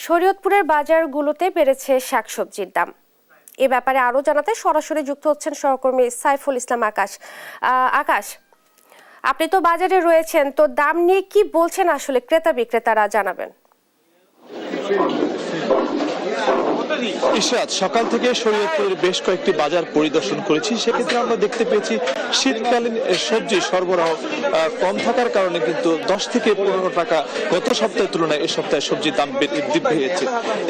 শরীয়তপুরের বাজারগুলোতে বেড়েছে শাকসবজির দাম। এ ব্যাপারে আরো জানাতে সরাসরি যুক্ত হচ্ছেন সহকর্মী সাইফুল ইসলাম আকাশ। আকাশ, আপনি তো বাজারে রয়েছেন, তো দাম নিয়ে কি বলছেন আসলে ক্রেতা বিক্রেতারা, জানাবেন। ইশরাত, সকাল থেকে শরীয়তপুরের বেশ কয়েকটি বাজার পরিদর্শন করেছি। সেক্ষেত্রে আমরা দেখতে পেয়েছি শীতকালীন সবজি সরবরাহ কম থাকার কারণে কিন্তু 10 থেকে 15 টাকা গত সপ্তাহের তুলনায় এই সপ্তাহে সবজির দাম বৃদ্ধি পেয়েছে।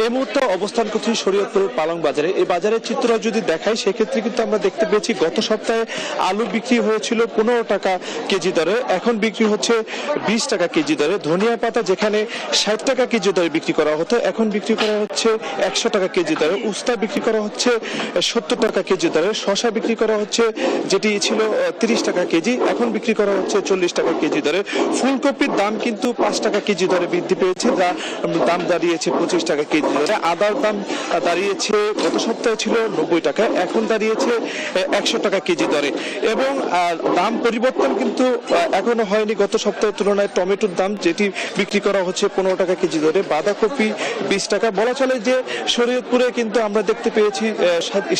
এই মুহূর্তে অবস্থান করছি শরীয়তপুরের পালং বাজারে। এই বাজারের চিত্র যদি দেখাই, সেক্ষেত্রে কিন্তু আমরা দেখতে পেয়েছি গত সপ্তাহে আলু বিক্রি হয়েছিল 15 টাকা কেজি দরে, এখন বিক্রি হচ্ছে 20 টাকা কেজি দরে। ধনিয়া পাতা যেখানে 60 টাকা কেজি দরে বিক্রি করা হতো, এখন বিক্রি করা হচ্ছে 100 টাকা কেজি দরে। উস্তা বিক্রি করা হচ্ছে 70 টাকা কেজি দরে। শসা বিক্রি করা হচ্ছে, যেটি ছিল 30 টাকা কেজি, এখন বিক্রি করা হচ্ছে 40 টাকা কেজি দরে। ফুলকপির দাম কিন্তু 5 টাকা কেজি দরে বৃদ্ধি পেয়েছে, যা দাম দাঁড়িয়েছে 25 টাকা কেজি দরে। আদার দাম দাঁড়িয়েছে, গত সপ্তাহে ছিল 90 টাকা, এখন দাঁড়িয়েছে 100 টাকা কেজি দরে। এবং দাম পরিবর্তন কিন্তু এখনো হয়নি গত সপ্তাহের তুলনায়। টমেটোর দাম, যেটি বিক্রি করা হচ্ছে 15 টাকা কেজি দরে, বাঁধাকপি 20 টাকা। বলা চলে যে শরীয়তপুরে কিন্তু আমরা দেখতে পেয়েছি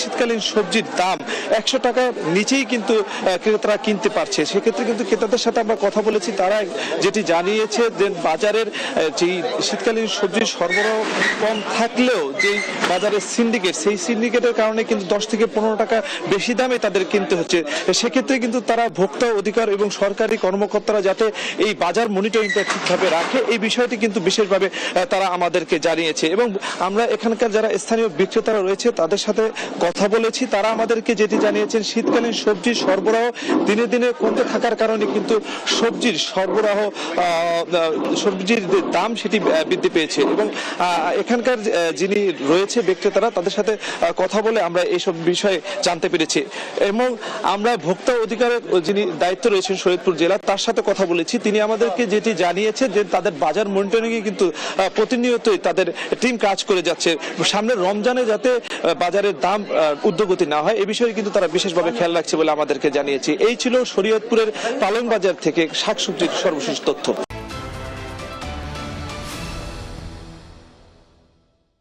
শীতকালীন সবজির দাম 100 টাকার নিচেই কিন্তু ক্রেতারা কিনতে পারছে। সেক্ষেত্রে কিন্তু ক্রেতাদের সাথে আমরা কথা বলেছি, তারা যেটি জানিয়েছে যে বাজারের যেই শীতকালীন সবজির সরবরাহ কম থাকলেও যেই বাজারের সিন্ডিকেট, সেই সিন্ডিকেটের কারণে কিন্তু 10 থেকে 15 টাকা বেশি দামে তাদের কিনতে হচ্ছে। সেক্ষেত্রে কিন্তু তারা ভোক্তা অধিকার এবং সরকারি কর্মকর্তারা যাতে এই বাজার মনিটরিংটা ঠিকভাবে রাখে, এই বিষয়টি কিন্তু বিশেষভাবে তারা আমাদেরকে জানিয়েছে। এবং আমরা এখানকার যারা স্থানীয় বিক্রেতারা রয়েছে তাদের সাথে কথা বলেছি, তারা আমাদেরকে যেটি জানিয়েছেন, শীতকালীন সবজির সরবরাহ দিনে দিনে কমতে থাকার কারণে কিন্তু সবজির দাম সেটি বৃদ্ধি পেয়েছে। এবং এখানকার যিনি রয়েছে বিক্রেতারা, তাদের সাথে কথা বলে আমরা এইসব বিষয়ে জানতে পেরেছি। এবং আমরা ভোক্তা অধিকারের যিনি দায়িত্ব রয়েছেন শরীয়তপুর জেলা, তার সাথে কথা বলেছি। তিনি আমাদেরকে যেটি জানিয়েছে যে তাদের বাজার মনিটরিংয়ে কিন্তু প্রতিনিয়তই তাদের টিম কাজ করে যাচ্ছে। সামনের রমজানে যাতে বাজারের দাম ঊর্ধ্বগতি না হয়, এ বিষয়ে কিন্তু তারা বিশেষভাবে খেয়াল রাখছে বলে আমাদেরকে জানিয়েছে। এই ছিল শরীয়তপুরের পালং বাজার থেকে শাকসবজির সর্বশেষ তথ্য।